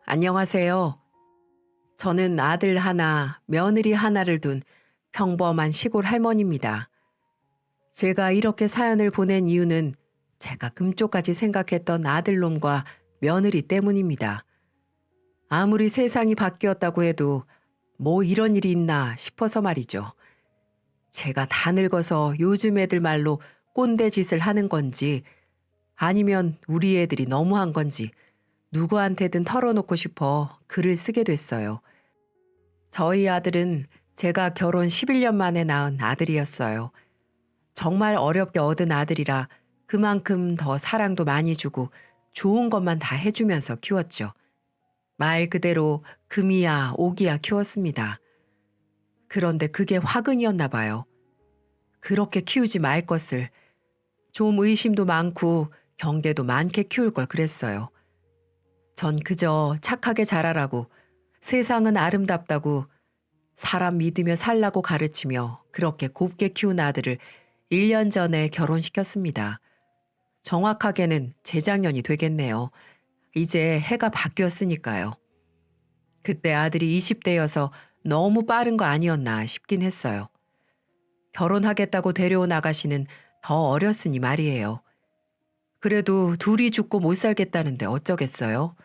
안녕하세요. 저는 아들 하나, 며느리 하나를 둔 평범한 시골 할머니입니다. 제가 이렇게 사연을 보낸 이유는 제가 금쪽까지 생각했던 아들놈과 며느리 때문입니다. 아무리 세상이 바뀌었다고 해도 뭐 이런 일이 있나 싶어서 말이죠. 제가 다 늙어서 요즘 애들 말로 꼰대 짓을 하는 건지 아니면 우리 애들이 너무한 건지 누구한테든 털어놓고 싶어 글을 쓰게 됐어요. 저희 아들은 제가 결혼 11년 만에 낳은 아들이었어요. 정말 어렵게 얻은 아들이라 그만큼 더 사랑도 많이 주고 좋은 것만 다 해주면서 키웠죠. 말 그대로 금이야 오기야 키웠습니다. 그런데 그게 화근이었나 봐요. 그렇게 키우지 말 것을 좀 의심도 많고 경계도 많게 키울 걸 그랬어요. 전 그저 착하게 자라라고 세상은 아름답다고 사람 믿으며 살라고 가르치며 그렇게 곱게 키운 아들을 1년 전에 결혼시켰습니다. 정확하게는 재작년이 되겠네요. 이제 해가 바뀌었으니까요. 그때 아들이 20대여서 너무 빠른 거 아니었나 싶긴 했어요. 결혼하겠다고 데려온 아가씨는 더 어렸으니 말이에요. 그래도 둘이 죽고 못 살겠다는데 어쩌겠어요?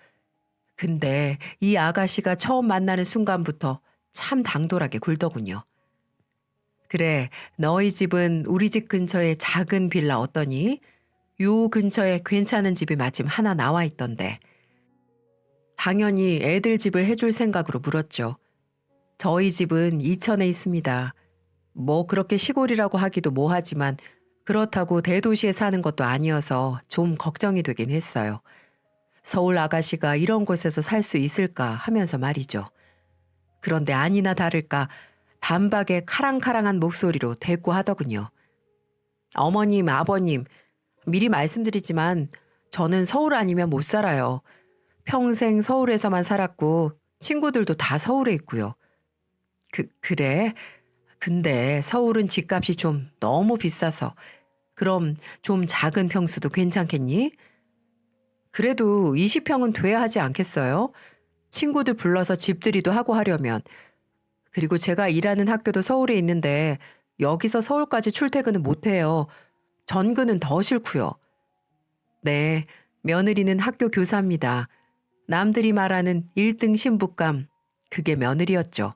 근데 이 아가씨가 처음 만나는 순간부터 참 당돌하게 굴더군요. 그래, 너희 집은 우리 집 근처에 작은 빌라 어떠니? 요 근처에 괜찮은 집이 마침 하나 나와 있던데. 당연히 애들 집을 해줄 생각으로 물었죠. 저희 집은 이천에 있습니다. 뭐 그렇게 시골이라고 하기도 뭐하지만 그렇다고 대도시에 사는 것도 아니어서 좀 걱정이 되긴 했어요. 서울 아가씨가 이런 곳에서 살 수 있을까 하면서 말이죠. 그런데 아니나 다를까 단박에 카랑카랑한 목소리로 대꾸하더군요. 어머님, 아버님, 미리 말씀드리지만 저는 서울 아니면 못 살아요. 평생 서울에서만 살았고 친구들도 다 서울에 있고요. 그래? 근데 서울은 집값이 좀 너무 비싸서 그럼 좀 작은 평수도 괜찮겠니? 그래도 20평은 돼야 하지 않겠어요? 친구들 불러서 집들이도 하고 하려면. 그리고 제가 일하는 학교도 서울에 있는데 여기서 서울까지 출퇴근은 못해요. 전근은 더 싫고요. 네, 며느리는 학교 교사입니다. 남들이 말하는 1등 신부감, 그게 며느리였죠.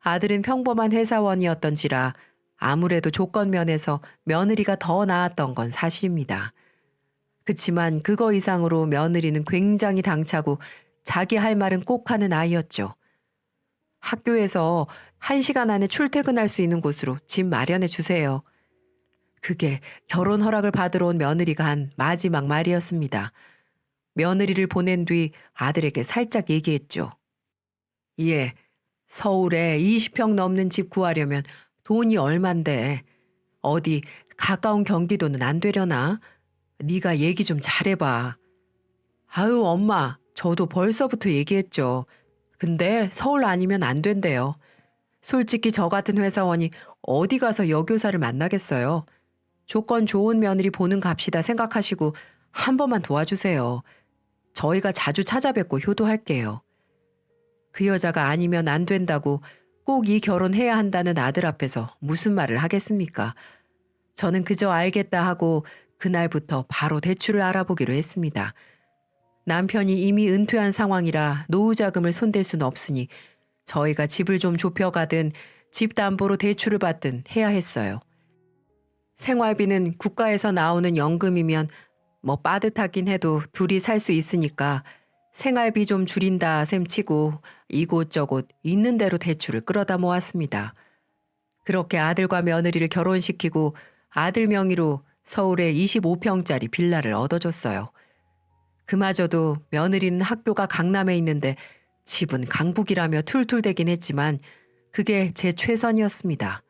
아들은 평범한 회사원이었던지라 아무래도 조건 면에서 며느리가 더 나았던 건 사실입니다. 그치만 그거 이상으로 며느리는 굉장히 당차고 자기 할 말은 꼭 하는 아이였죠. 학교에서 1시간 안에 출퇴근할 수 있는 곳으로 집 마련해 주세요. 그게 결혼 허락을 받으러 온 며느리가 한 마지막 말이었습니다. 며느리를 보낸 뒤 아들에게 살짝 얘기했죠. 예, 서울에 20평 넘는 집 구하려면 돈이 얼만데 어디 가까운 경기도는 안 되려나? 네가 얘기 좀 잘해봐. 아유 엄마, 저도 벌써부터 얘기했죠. 근데 서울 아니면 안 된대요. 솔직히 저 같은 회사원이 어디 가서 여교사를 만나겠어요. 조건 좋은 며느리 보는 값이다 생각하시고 한 번만 도와주세요. 저희가 자주 찾아뵙고 효도할게요. 그 여자가 아니면 안 된다고 꼭 이 결혼해야 한다는 아들 앞에서 무슨 말을 하겠습니까? 저는 그저 알겠다 하고 그날부터 바로 대출을 알아보기로 했습니다. 남편이 이미 은퇴한 상황이라 노후 자금을 손댈 수는 없으니 저희가 집을 좀 좁혀가든 집 담보로 대출을 받든 해야 했어요. 생활비는 국가에서 나오는 연금이면 뭐 빠듯하긴 해도 둘이 살 수 있으니까 생활비 좀 줄인다 셈치고 이곳저곳 있는 대로 대출을 끌어다 모았습니다. 그렇게 아들과 며느리를 결혼시키고 아들 명의로 서울에 25평짜리 빌라를 얻어줬어요. 그마저도 며느리는 학교가 강남에 있는데 집은 강북이라며 툴툴대긴 했지만 그게 제 최선이었습니다.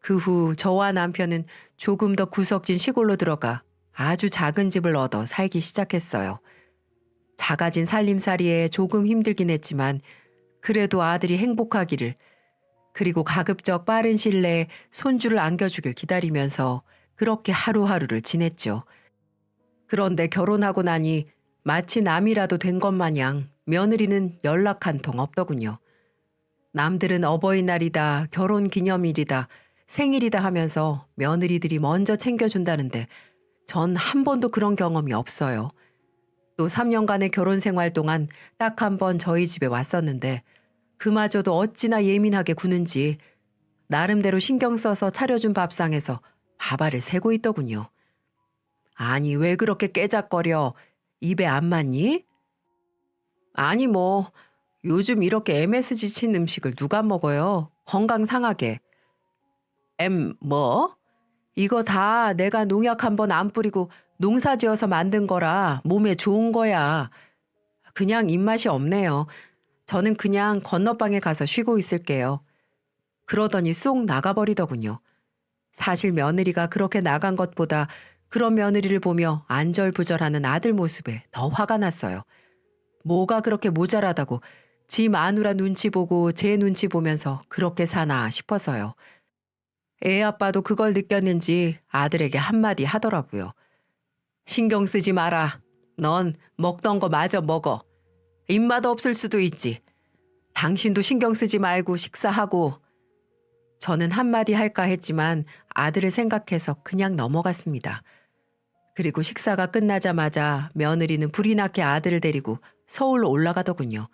그 후 저와 남편은 조금 더 구석진 시골로 들어가 아주 작은 집을 얻어 살기 시작했어요. 작아진 살림살이에 조금 힘들긴 했지만 그래도 아들이 행복하기를, 그리고 가급적 빠른 시일 내에 손주를 안겨주길 기다리면서 그렇게 하루하루를 지냈죠. 그런데 결혼하고 나니 마치 남이라도 된 것 마냥 며느리는 연락 한 통 없더군요. 남들은 어버이날이다, 결혼기념일이다, 생일이다 하면서 며느리들이 먼저 챙겨준다는데 전 한 번도 그런 경험이 없어요. 또 3년간의 결혼 생활 동안 딱 한 번 저희 집에 왔었는데 그마저도 어찌나 예민하게 구는지 나름대로 신경 써서 차려준 밥상에서 밥알을 새고 있더군요. 아니, 왜 그렇게 깨작거려? 입에 안 맞니? 아니, 뭐, 요즘 이렇게 MSG 친 음식을 누가 먹어요? 건강 상하게. 뭐? 이거 다 내가 농약 한 번 안 뿌리고 농사 지어서 만든 거라 몸에 좋은 거야. 그냥 입맛이 없네요. 저는 그냥 건너방에 가서 쉬고 있을게요. 그러더니 쏙 나가버리더군요. 사실 며느리가 그렇게 나간 것보다 그런 며느리를 보며 안절부절하는 아들 모습에 더 화가 났어요. 뭐가 그렇게 모자라다고 지 마누라 눈치 보고 제 눈치 보면서 그렇게 사나 싶어서요. 애 아빠도 그걸 느꼈는지 아들에게 한마디 하더라고요. 신경 쓰지 마라. 넌 먹던 거 마저 먹어. 입맛 없을 수도 있지. 당신도 신경 쓰지 말고 식사하고. 저는 한마디 할까 했지만 아들을 생각해서 그냥 넘어갔습니다. 그리고 식사가 끝나자마자 며느리는 불이 나게 아들을 데리고 서울로 올라가더군요.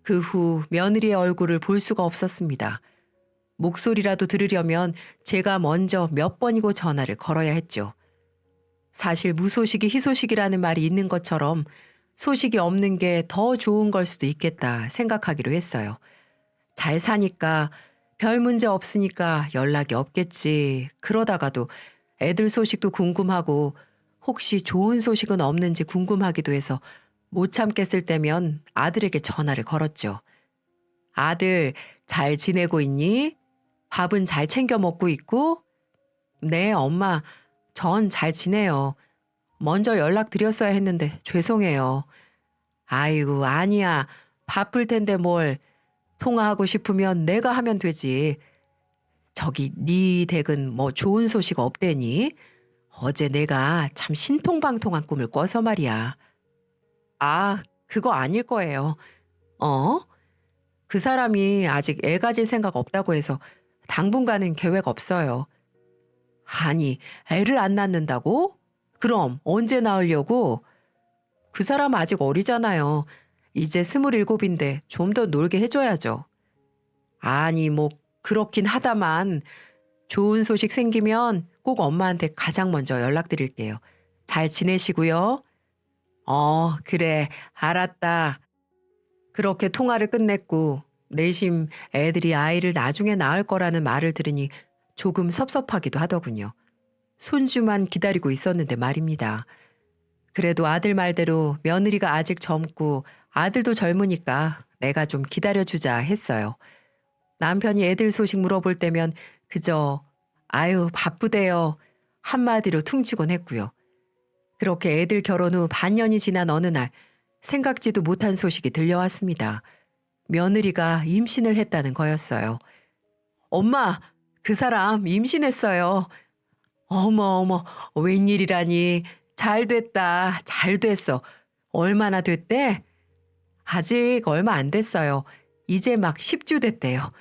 그 후 며느리의 얼굴을 볼 수가 없었습니다. 목소리라도 들으려면 제가 먼저 몇 번이고 전화를 걸어야 했죠. 사실 무소식이 희소식이라는 말이 있는 것처럼 소식이 없는 게 더 좋은 걸 수도 있겠다 생각하기로 했어요. 잘 사니까 별 문제 없으니까 연락이 없겠지. 그러다가도 애들 소식도 궁금하고 혹시 좋은 소식은 없는지 궁금하기도 해서 못 참겠을 때면 아들에게 전화를 걸었죠. 아들, 잘 지내고 있니? 밥은 잘 챙겨 먹고 있고? 네, 엄마. 전 잘 지내요. 먼저 연락드렸어야 했는데 죄송해요. 아이고, 아니야. 바쁠 텐데 뭘. 통화하고 싶으면 내가 하면 되지. 저기 네 댁은 뭐 좋은 소식 없대니? 어제 내가 참 신통방통한 꿈을 꿔서 말이야. 아, 그거 아닐 거예요. 어? 그 사람이 아직 애 가질 생각 없다고 해서 당분간은 계획 없어요. 아니, 애를 안 낳는다고? 그럼 언제 낳으려고? 그 사람 아직 어리잖아요. 이제 27인데 좀 더 놀게 해줘야죠. 아니, 뭐 그렇긴 하다만 좋은 소식 생기면 꼭 엄마한테 가장 먼저 연락드릴게요. 잘 지내시고요. 그래, 알았다. 그렇게 통화를 끝냈고 내심 애들이 아이를 나중에 낳을 거라는 말을 들으니 조금 섭섭하기도 하더군요. 손주만 기다리고 있었는데 말입니다. 그래도 아들 말대로 며느리가 아직 젊고 아들도 젊으니까 내가 좀 기다려주자 했어요. 남편이 애들 소식 물어볼 때면 그저 아유 바쁘대요 한마디로 퉁치곤 했고요. 그렇게 애들 결혼 후 반년이 지난 어느 날 생각지도 못한 소식이 들려왔습니다. 며느리가 임신을 했다는 거였어요. 엄마, 그 사람 임신했어요. 어머 어머, 웬일이라니. 잘 됐다. 잘 됐어. 얼마나 됐대? 아직 얼마 안 됐어요. 이제 막 10주 됐대요.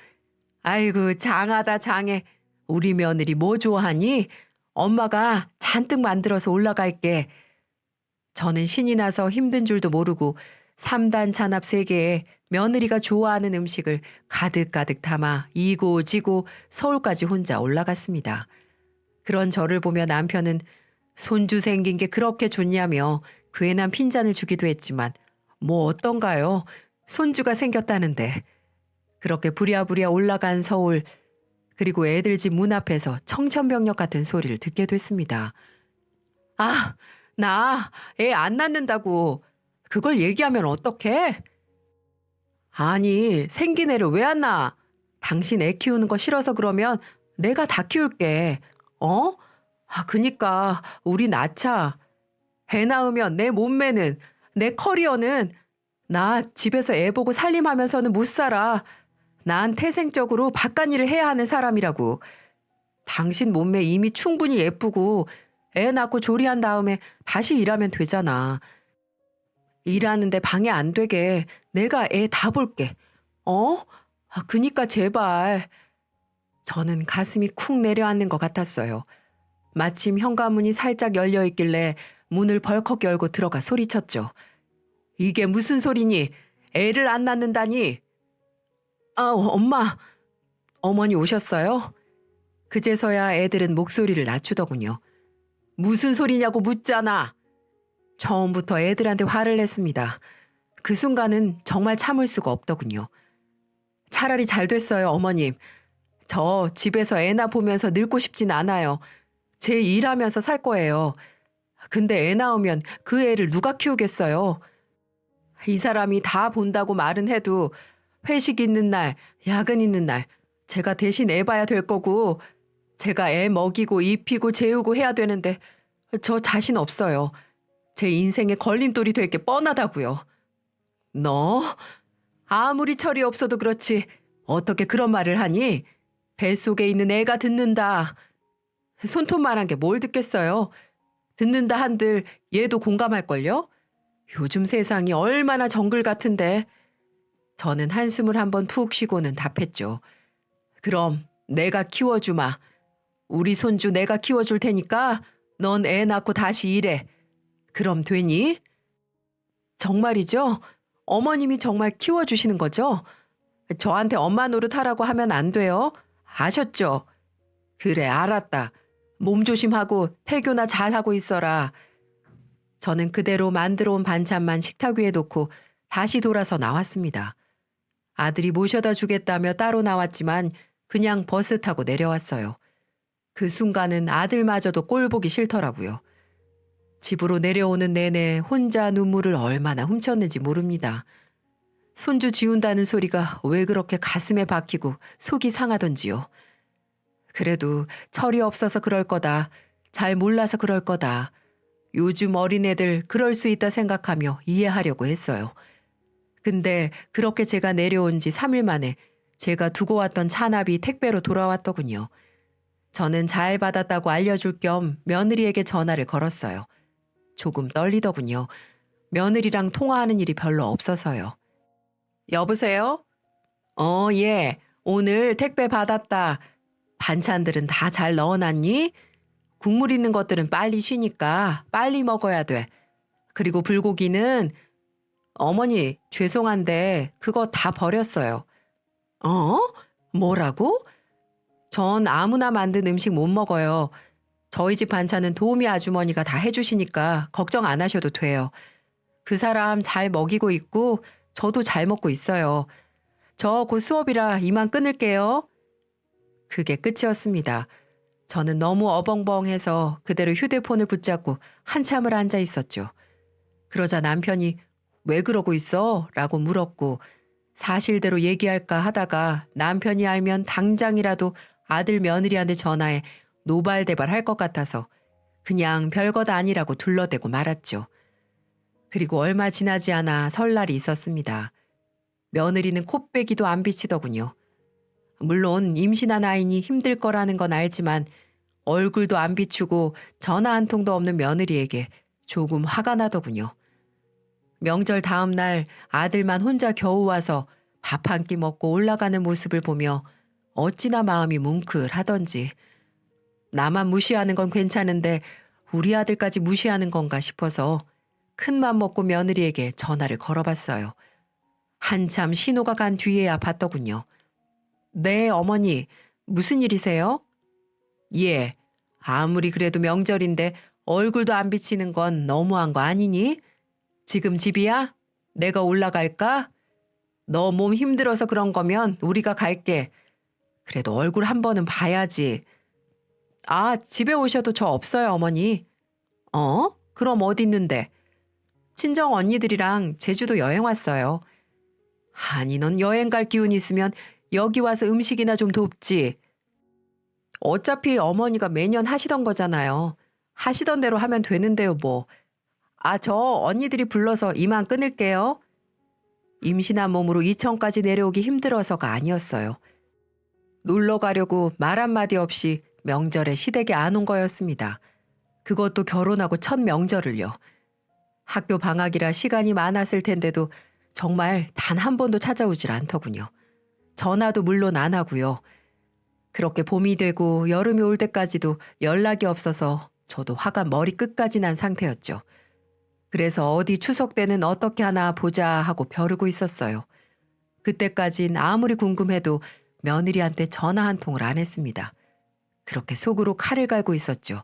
아이고 장하다 장해. 우리 며느리 뭐 좋아하니? 엄마가 잔뜩 만들어서 올라갈게. 저는 신이 나서 힘든 줄도 모르고 3단 찬압 3개에 며느리가 좋아하는 음식을 가득가득 담아 이고 지고 서울까지 혼자 올라갔습니다. 그런 저를 보며 남편은 손주 생긴 게 그렇게 좋냐며 괜한 핀잔을 주기도 했지만 뭐 어떤가요? 손주가 생겼다는데. 그렇게 부랴부랴 올라간 서울, 그리고 애들 집 문 앞에서 청천벽력 같은 소리를 듣게 됐습니다. 아, 나 애 안 낳는다고. 그걸 얘기하면 어떡해? 아니, 생긴 애를 왜 안 낳아? 당신 애 키우는 거 싫어서 그러면 내가 다 키울게. 어? 그니까 우리 낳자. 애 낳으면 내 몸매는, 내 커리어는 나 집에서 애 보고 살림하면서는 못 살아. 난 태생적으로 바깥일을 해야 하는 사람이라고. 당신 몸매 이미 충분히 예쁘고 애 낳고 조리한 다음에 다시 일하면 되잖아. 일하는데 방해 안 되게 내가 애 다 볼게. 어? 그니까 제발. 저는 가슴이 쿵 내려앉는 것 같았어요. 마침 현관문이 살짝 열려 있길래 문을 벌컥 열고 들어가 소리쳤죠. 이게 무슨 소리니? 애를 안 낳는다니? 엄마. 어머니 오셨어요? 그제서야 애들은 목소리를 낮추더군요. 무슨 소리냐고 묻잖아. 처음부터 애들한테 화를 냈습니다. 그 순간은 정말 참을 수가 없더군요. 차라리 잘 됐어요, 어머님. 저 집에서 애나 보면서 늙고 싶진 않아요. 제 일하면서 살 거예요. 근데 애 낳으면 그 애를 누가 키우겠어요? 이 사람이 다 본다고 말은 해도 회식 있는 날, 야근 있는 날 제가 대신 애 봐야 될 거고 제가 애 먹이고 입히고 재우고 해야 되는데 저 자신 없어요. 제 인생에 걸림돌이 될 게 뻔하다고요. 너 아무리 철이 없어도 그렇지 어떻게 그런 말을 하니? 뱃속에 있는 애가 듣는다. 손톱만한 게 뭘 듣겠어요? 듣는다 한들 얘도 공감할걸요? 요즘 세상이 얼마나 정글 같은데. 저는 한숨을 한번 푹 쉬고는 답했죠. 그럼 내가 키워주마. 우리 손주 내가 키워줄 테니까 넌 애 낳고 다시 일해. 그럼 되니? 정말이죠? 어머님이 정말 키워주시는 거죠? 저한테 엄마 노릇하라고 하면 안 돼요. 아셨죠? 그래, 알았다. 몸 조심하고 태교나 잘하고 있어라. 저는 그대로 만들어 온 반찬만 식탁 위에 놓고 다시 돌아서 나왔습니다. 아들이 모셔다 주겠다며 따로 나왔지만 그냥 버스 타고 내려왔어요. 그 순간은 아들마저도 꼴 보기 싫더라고요. 집으로 내려오는 내내 혼자 눈물을 얼마나 훔쳤는지 모릅니다. 손주 지운다는 소리가 왜 그렇게 가슴에 박히고 속이 상하던지요. 그래도 철이 없어서 그럴 거다. 잘 몰라서 그럴 거다. 요즘 어린애들 그럴 수 있다 생각하며 이해하려고 했어요. 근데 그렇게 제가 내려온 지 3일 만에 제가 두고 왔던 차납이 택배로 돌아왔더군요. 저는 잘 받았다고 알려줄 겸 며느리에게 전화를 걸었어요. 조금 떨리더군요. 며느리랑 통화하는 일이 별로 없어서요. 여보세요? 예. 오늘 택배 받았다. 반찬들은 다 잘 넣어놨니? 국물 있는 것들은 빨리 쉬니까 빨리 먹어야 돼. 그리고 불고기는 어머니 죄송한데 그거 다 버렸어요. 어? 뭐라고? 전 아무나 만든 음식 못 먹어요. 저희 집 반찬은 도우미 아주머니가 다 해주시니까 걱정 안 하셔도 돼요. 그 사람 잘 먹이고 있고 저도 잘 먹고 있어요. 저 곧 수업이라 이만 끊을게요. 그게 끝이었습니다. 저는 너무 어벙벙해서 그대로 휴대폰을 붙잡고 한참을 앉아 있었죠. 그러자 남편이 왜 그러고 있어? 라고 물었고 사실대로 얘기할까 하다가 남편이 알면 당장이라도 아들 며느리한테 전화해 노발대발 할 것 같아서 그냥 별것 아니라고 둘러대고 말았죠. 그리고 얼마 지나지 않아 설날이 있었습니다. 며느리는 콧배기도 안 비치더군요. 물론 임신한 아이니 힘들 거라는 건 알지만 얼굴도 안 비추고 전화 한 통도 없는 며느리에게 조금 화가 나더군요. 명절 다음 날 아들만 혼자 겨우 와서 밥 한 끼 먹고 올라가는 모습을 보며 어찌나 마음이 뭉클하던지 나만 무시하는 건 괜찮은데 우리 아들까지 무시하는 건가 싶어서 큰맘 먹고 며느리에게 전화를 걸어봤어요. 한참 신호가 간 뒤에야 봤더군요. 네, 어머니. 무슨 일이세요? 예. 아무리 그래도 명절인데 얼굴도 안 비치는 건 너무한 거 아니니? 지금 집이야? 내가 올라갈까? 너 몸 힘들어서 그런 거면 우리가 갈게. 그래도 얼굴 한 번은 봐야지. 집에 오셔도 저 없어요, 어머니. 그럼 어디 있는데? 친정 언니들이랑 제주도 여행 왔어요. 아니, 넌 여행 갈 기운 있으면 여기 와서 음식이나 좀 돕지. 어차피 어머니가 매년 하시던 거잖아요. 하시던 대로 하면 되는데요, 뭐. 저 언니들이 불러서 이만 끊을게요. 임신한 몸으로 이천까지 내려오기 힘들어서가 아니었어요. 놀러 가려고 말 한마디 없이 명절에 시댁에 안 온 거였습니다. 그것도 결혼하고 첫 명절을요. 학교 방학이라 시간이 많았을 텐데도 정말 단 한 번도 찾아오질 않더군요. 전화도 물론 안 하고요. 그렇게 봄이 되고 여름이 올 때까지도 연락이 없어서 저도 화가 머리끝까지 난 상태였죠. 그래서 어디 추석 때는 어떻게 하나 보자 하고 벼르고 있었어요. 그때까진 아무리 궁금해도 며느리한테 전화 한 통을 안 했습니다. 그렇게 속으로 칼을 갈고 있었죠.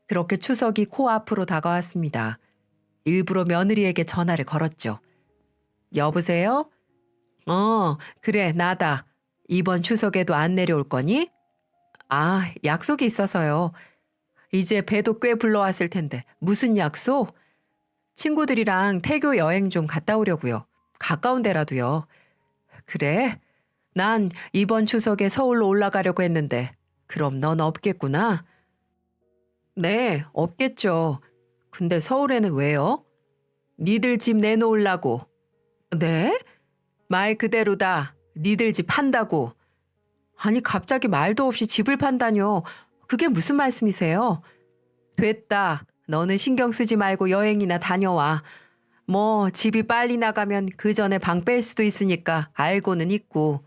그렇게 추석이 코앞으로 다가왔습니다. 일부러 며느리에게 전화를 걸었죠. 여보세요? 그래, 나다. 이번 추석에도 안 내려올 거니? 아, 약속이 있어서요. 이제 배도 꽤 불러왔을 텐데 무슨 약속? 친구들이랑 태교 여행 좀 갔다 오려고요. 가까운 데라도요. 그래? 난 이번 추석에 서울로 올라가려고 했는데 그럼 넌 없겠구나? 네, 없겠죠. 근데 서울에는 왜요? 니들 집 내놓으려고. 네? 말 그대로다. 니들 집 판다고. 아니 갑자기 말도 없이 집을 판다뇨. 그게 무슨 말씀이세요? 됐다. 너는 신경 쓰지 말고 여행이나 다녀와. 뭐 집이 빨리 나가면 그 전에 방 뺄 수도 있으니까 알고는 있고.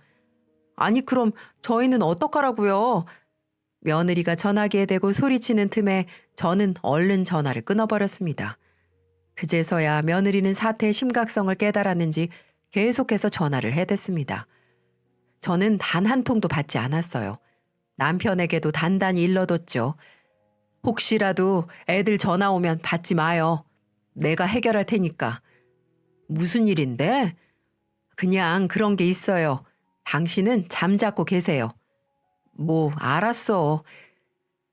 아니 그럼 저희는 어떡하라고요? 며느리가 전화기에 대고 소리치는 틈에 저는 얼른 전화를 끊어버렸습니다. 그제서야 며느리는 사태의 심각성을 깨달았는지 계속해서 전화를 해댔습니다. 저는 단 한 통도 받지 않았어요. 남편에게도 단단히 일러뒀죠. 혹시라도 애들 전화 오면 받지 마요. 내가 해결할 테니까. 무슨 일인데? 그냥 그런 게 있어요. 당신은 잠자고 계세요. 뭐 알았어.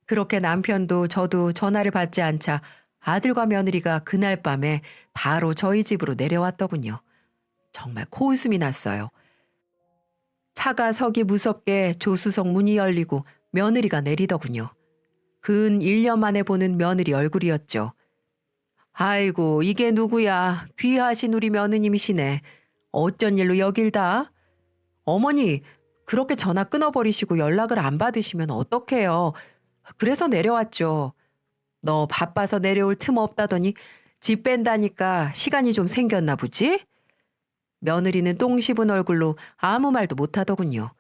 그렇게 남편도 저도 전화를 받지 않자 아들과 며느리가 그날 밤에 바로 저희 집으로 내려왔더군요. 정말 코웃음이 났어요. 차가 서기 무섭게 조수석 문이 열리고 며느리가 내리더군요. 근 1년 만에 보는 며느리 얼굴이었죠. 아이고 이게 누구야. 귀하신 우리 며느님이시네. 어쩐 일로 여길 다? 어머니 그렇게 전화 끊어버리시고 연락을 안 받으시면 어떡해요. 그래서 내려왔죠. 너 바빠서 내려올 틈 없다더니 집 뺀다니까 시간이 좀 생겼나 보지? 며느리는 똥 씹은 얼굴로 아무 말도 못하더군요.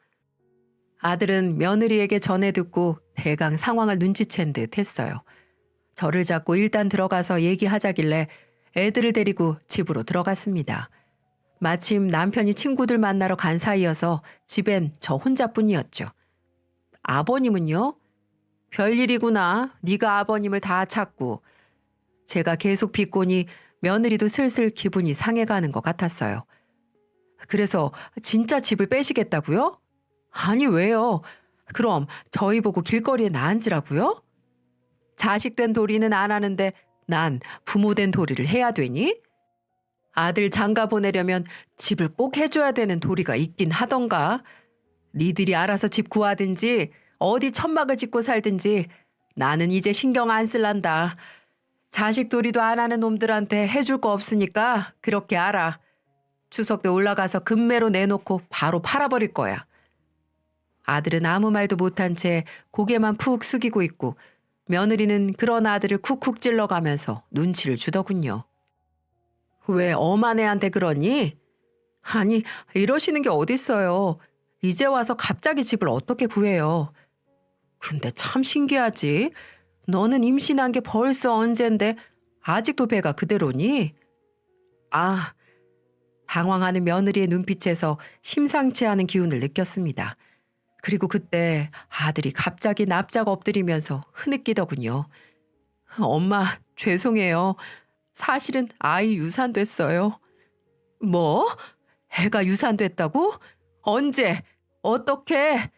아들은 며느리에게 전해 듣고 대강 상황을 눈치챈 듯 했어요. 저를 잡고 일단 들어가서 얘기하자길래 애들을 데리고 집으로 들어갔습니다. 마침 남편이 친구들 만나러 간 사이여서 집엔 저 혼자뿐이었죠. 아버님은요? 별일이구나. 네가 아버님을 다 찾고. 제가 계속 비꼬니 며느리도 슬슬 기분이 상해가는 것 같았어요. 그래서 진짜 집을 빼시겠다고요? 아니 왜요? 그럼 저희 보고 길거리에 나앉으라고요? 자식된 도리는 안 하는데 난 부모된 도리를 해야 되니? 아들 장가 보내려면 집을 꼭 해줘야 되는 도리가 있긴 하던가. 니들이 알아서 집 구하든지 어디 천막을 짓고 살든지 나는 이제 신경 안 쓸란다. 자식 도리도 안 하는 놈들한테 해줄 거 없으니까 그렇게 알아. 추석 때 올라가서 금매로 내놓고 바로 팔아버릴 거야. 아들은 아무 말도 못한 채 고개만 푹 숙이고 있고 며느리는 그런 아들을 쿡쿡 찔러가면서 눈치를 주더군요. 왜 엄한 애한테 그러니? 아니 이러시는 게 어딨어요. 이제 와서 갑자기 집을 어떻게 구해요. 근데 참 신기하지. 너는 임신한 게 벌써 언젠데 아직도 배가 그대로니? 아, 당황하는 며느리의 눈빛에서 심상치 않은 기운을 느꼈습니다. 그리고 그때 아들이 갑자기 납작 엎드리면서 흐느끼더군요. 엄마, 죄송해요. 사실은 아이 유산됐어요. 뭐? 애가 유산됐다고? 언제? 어떻게?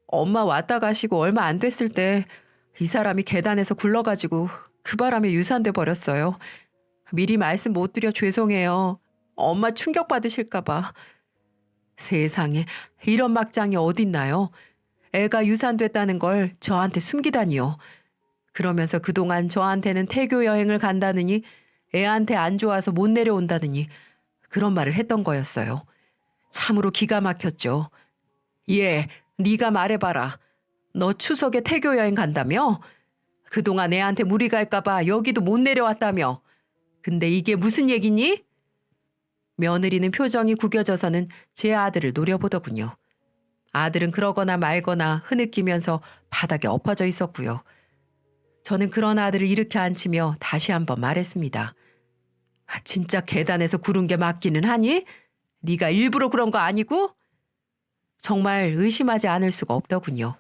엄마 왔다 가시고 얼마 안 됐을 때 이 사람이 계단에서 굴러가지고 그 바람에 유산돼 버렸어요. 미리 말씀 못 드려 죄송해요. 엄마 충격받으실까 봐. 세상에 이런 막장이 어딨나요? 애가 유산됐다는 걸 저한테 숨기다니요. 그러면서 그동안 저한테는 태교 여행을 간다느니 애한테 안 좋아서 못 내려온다느니 그런 말을 했던 거였어요. 참으로 기가 막혔죠. 예, 네가 말해봐라. 너 추석에 태교 여행 간다며? 그동안 애한테 무리 갈까 봐 여기도 못 내려왔다며? 근데 이게 무슨 얘기니? 며느리는 표정이 구겨져서는 제 아들을 노려보더군요. 아들은 그러거나 말거나 흐느끼면서 바닥에 엎어져 있었고요. 저는 그런 아들을 일으켜 앉히며 다시 한번 말했습니다. 진짜 계단에서 구른 게 맞기는 하니? 네가 일부러 그런 거 아니고? 정말 의심하지 않을 수가 없더군요.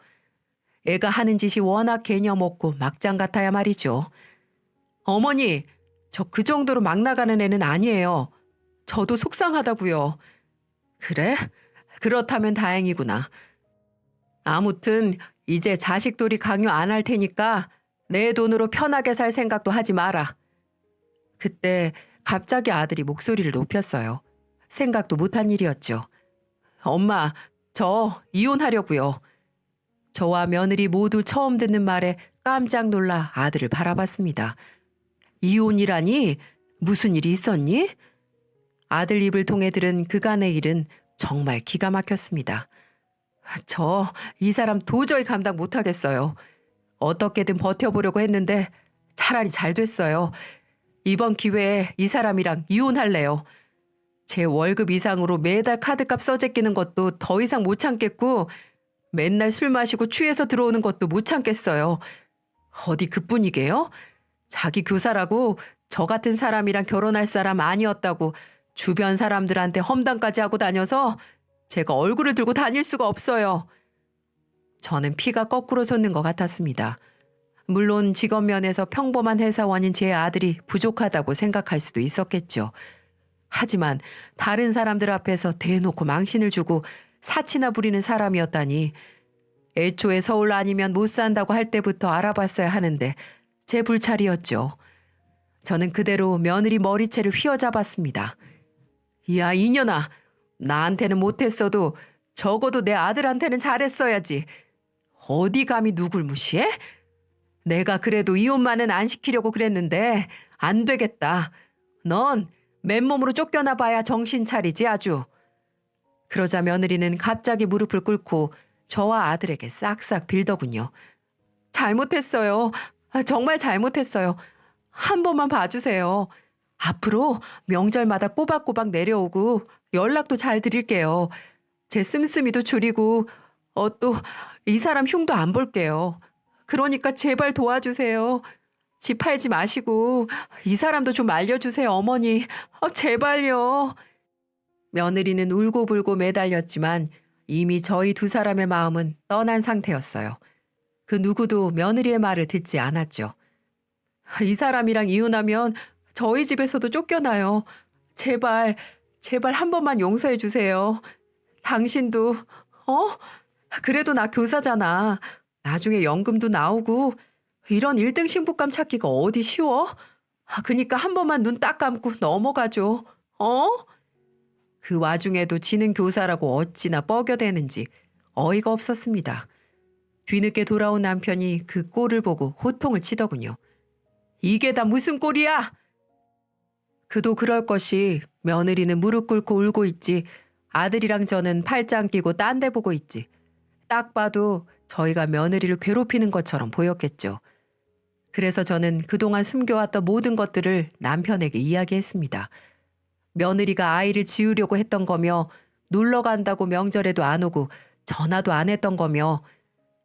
애가 하는 짓이 워낙 개념 없고 막장 같아야 말이죠. 어머니, 저 그 정도로 막 나가는 애는 아니에요. 저도 속상하다고요. 그래? 그렇다면 다행이구나. 아무튼 이제 자식돌이 강요 안 할 테니까 내 돈으로 편하게 살 생각도 하지 마라. 그때 갑자기 아들이 목소리를 높였어요. 생각도 못한 일이었죠. 엄마, 저 이혼하려고요. 저와 며느리 모두 처음 듣는 말에 깜짝 놀라 아들을 바라봤습니다. 이혼이라니? 무슨 일이 있었니? 아들 입을 통해 들은 그간의 일은 정말 기가 막혔습니다. 저 이 사람 도저히 감당 못하겠어요. 어떻게든 버텨보려고 했는데 차라리 잘 됐어요. 이번 기회에 이 사람이랑 이혼할래요. 제 월급 이상으로 매달 카드값 써제끼는 것도 더 이상 못 참겠고 맨날 술 마시고 취해서 들어오는 것도 못 참겠어요. 어디 그뿐이게요? 자기 교사라고 저 같은 사람이랑 결혼할 사람 아니었다고 주변 사람들한테 험담까지 하고 다녀서 제가 얼굴을 들고 다닐 수가 없어요. 저는 피가 거꾸로 솟는 것 같았습니다. 물론 직업 면에서 평범한 회사원인 제 아들이 부족하다고 생각할 수도 있었겠죠. 하지만 다른 사람들 앞에서 대놓고 망신을 주고 사치나 부리는 사람이었다니 애초에 서울 아니면 못 산다고 할 때부터 알아봤어야 하는데 제 불찰이었죠. 저는 그대로 며느리 머리채를 휘어잡았습니다. 야, 이년아, 나한테는 못했어도 적어도 내 아들한테는 잘했어야지. 어디 감히 누굴 무시해? 내가 그래도 이혼만은 안 시키려고 그랬는데 안 되겠다. 넌 맨몸으로 쫓겨나 봐야 정신 차리지 아주. 그러자 며느리는 갑자기 무릎을 꿇고 저와 아들에게 싹싹 빌더군요. 잘못했어요. 정말 잘못했어요. 한 번만 봐주세요. 앞으로 명절마다 꼬박꼬박 내려오고 연락도 잘 드릴게요. 제 씀씀이도 줄이고 또 이 사람 흉도 안 볼게요. 그러니까 제발 도와주세요. 집 팔지 마시고 이 사람도 좀 알려주세요, 어머니. 제발요. 며느리는 울고불고 매달렸지만 이미 저희 두 사람의 마음은 떠난 상태였어요. 그 누구도 며느리의 말을 듣지 않았죠. 이 사람이랑 이혼하면 저희 집에서도 쫓겨나요. 제발, 제발 한 번만 용서해 주세요. 당신도, 그래도 나 교사잖아. 나중에 연금도 나오고 이런 1등 신부감 찾기가 어디 쉬워? 그니까 한 번만 눈 딱 감고 넘어가죠. 그 와중에도 지는 교사라고 어찌나 뻐겨대는지 어이가 없었습니다. 뒤늦게 돌아온 남편이 그 꼴을 보고 호통을 치더군요. 이게 다 무슨 꼴이야? 그도 그럴 것이 며느리는 무릎 꿇고 울고 있지 아들이랑 저는 팔짱 끼고 딴 데 보고 있지. 딱 봐도 저희가 며느리를 괴롭히는 것처럼 보였겠죠. 그래서 저는 그동안 숨겨왔던 모든 것들을 남편에게 이야기했습니다. 며느리가 아이를 지우려고 했던 거며 놀러 간다고 명절에도 안 오고 전화도 안 했던 거며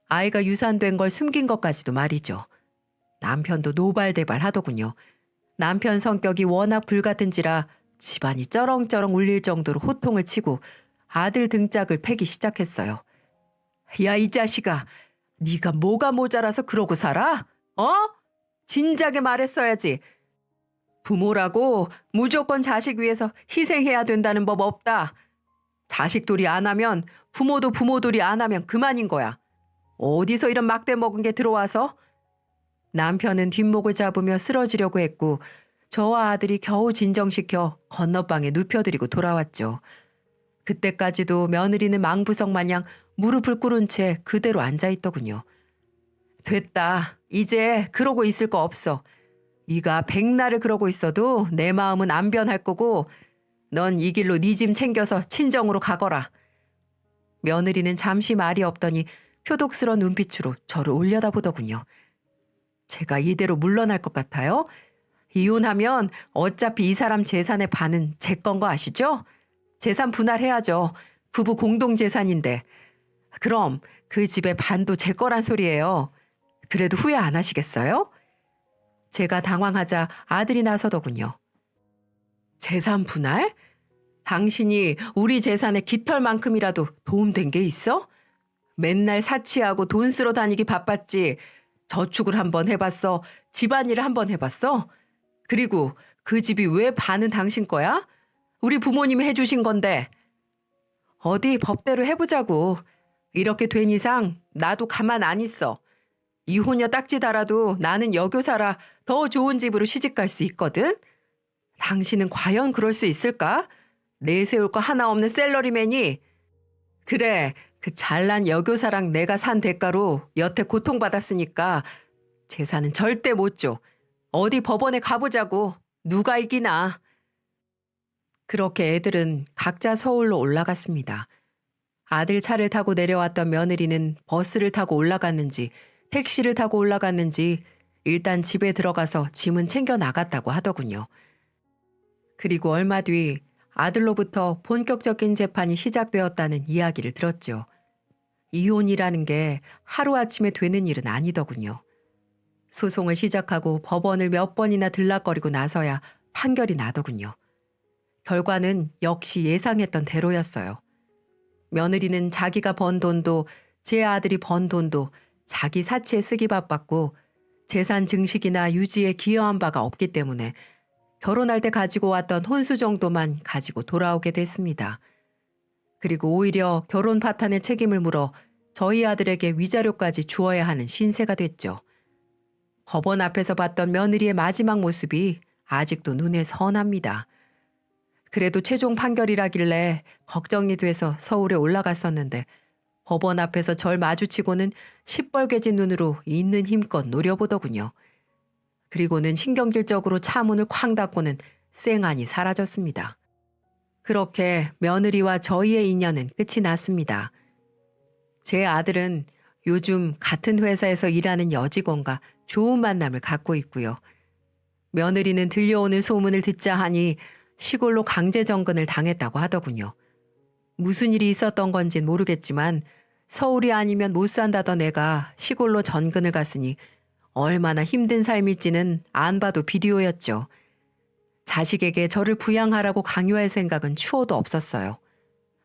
아이가 유산된 걸 숨긴 것까지도 말이죠. 남편도 노발대발 하더군요. 남편 성격이 워낙 불같은지라 집안이 쩌렁쩌렁 울릴 정도로 호통을 치고 아들 등짝을 패기 시작했어요. 야, 이 자식아, 네가 뭐가 모자라서 그러고 살아? 진작에 말했어야지. 부모라고 무조건 자식 위해서 희생해야 된다는 법 없다. 자식돌이 안 하면 부모도 부모돌이 안 하면 그만인 거야. 어디서 이런 막대 먹은 게 들어와서? 남편은 뒷목을 잡으며 쓰러지려고 했고 저와 아들이 겨우 진정시켜 건너방에 눕혀드리고 돌아왔죠. 그때까지도 며느리는 망부석 마냥 무릎을 꿇은 채 그대로 앉아있더군요. 됐다. 이제 그러고 있을 거 없어. 네가 백날을 그러고 있어도 내 마음은 안 변할 거고 넌 이 길로 네 짐 챙겨서 친정으로 가거라. 며느리는 잠시 말이 없더니 표독스러운 눈빛으로 저를 올려다보더군요. 제가 이대로 물러날 것 같아요? 이혼하면 어차피 이 사람 재산의 반은 제 건 거 아시죠? 재산 분할해야죠. 부부 공동 재산인데. 그럼 그 집의 반도 제 거란 소리예요. 그래도 후회 안 하시겠어요? 제가 당황하자 아들이 나서더군요. 재산 분할? 당신이 우리 재산의 깃털만큼이라도 도움된 게 있어? 맨날 사치하고 돈 쓰러 다니기 바빴지. 저축을 한번 해봤어? 집안일을 한번 해봤어? 그리고 그 집이 왜 반은 당신 거야? 우리 부모님이 해주신 건데. 어디 법대로 해보자고. 이렇게 된 이상 나도 가만 안 있어. 이혼녀 딱지 달아도 나는 여교사라 더 좋은 집으로 시집갈 수 있거든. 당신은 과연 그럴 수 있을까? 내세울 거 하나 없는 셀러리맨이. 그래, 그 잘난 여교사랑 내가 산 대가로 여태 고통받았으니까 재산은 절대 못 줘. 어디 법원에 가보자고. 누가 이기나. 그렇게 애들은 각자 서울로 올라갔습니다. 아들 차를 타고 내려왔던 며느리는 버스를 타고 올라갔는지 택시를 타고 올라갔는지 일단 집에 들어가서 짐은 챙겨 나갔다고 하더군요. 그리고 얼마 뒤 아들로부터 본격적인 재판이 시작되었다는 이야기를 들었죠. 이혼이라는 게 하루아침에 되는 일은 아니더군요. 소송을 시작하고 법원을 몇 번이나 들락거리고 나서야 판결이 나더군요. 결과는 역시 예상했던 대로였어요. 며느리는 자기가 번 돈도 제 아들이 번 돈도 자기 사치에 쓰기 바빴고 재산 증식이나 유지에 기여한 바가 없기 때문에 결혼할 때 가지고 왔던 혼수 정도만 가지고 돌아오게 됐습니다. 그리고 오히려 결혼 파탄의 책임을 물어 저희 아들에게 위자료까지 주어야 하는 신세가 됐죠. 법원 앞에서 봤던 며느리의 마지막 모습이 아직도 눈에 선합니다. 그래도 최종 판결이라길래 걱정이 돼서 서울에 올라갔었는데 법원 앞에서 절 마주치고는 시뻘개진 눈으로 있는 힘껏 노려보더군요. 그리고는 신경질적으로 차 문을 쾅 닫고는 쌩안이 사라졌습니다. 그렇게 며느리와 저희의 인연은 끝이 났습니다. 제 아들은 요즘 같은 회사에서 일하는 여직원과 좋은 만남을 갖고 있고요. 며느리는 들려오는 소문을 듣자 하니 시골로 강제 정근을 당했다고 하더군요. 무슨 일이 있었던 건진 모르겠지만 서울이 아니면 못 산다던 애가 시골로 전근을 갔으니 얼마나 힘든 삶일지는 안 봐도 비디오였죠. 자식에게 저를 부양하라고 강요할 생각은 추호도 없었어요.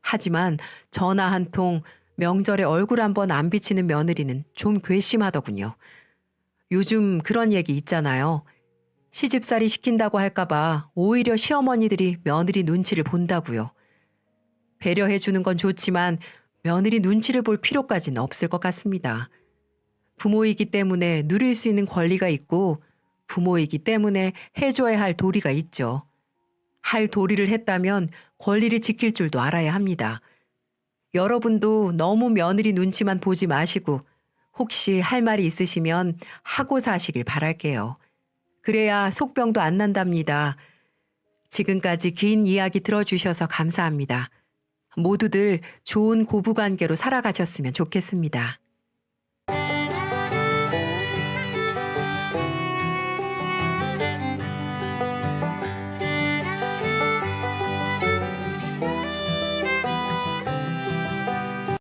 하지만 전화 한 통, 명절에 얼굴 한 번 안 비치는 며느리는 좀 괘씸하더군요. 요즘 그런 얘기 있잖아요. 시집살이 시킨다고 할까봐 오히려 시어머니들이 며느리 눈치를 본다고요. 배려해주는 건 좋지만 며느리 눈치를 볼 필요까지는 없을 것 같습니다. 부모이기 때문에 누릴 수 있는 권리가 있고 부모이기 때문에 해줘야 할 도리가 있죠. 할 도리를 했다면 권리를 지킬 줄도 알아야 합니다. 여러분도 너무 며느리 눈치만 보지 마시고 혹시 할 말이 있으시면 하고 사시길 바랄게요. 그래야 속병도 안 난답니다. 지금까지 긴 이야기 들어주셔서 감사합니다. 모두들 좋은 고부관계로 살아가셨으면 좋겠습니다.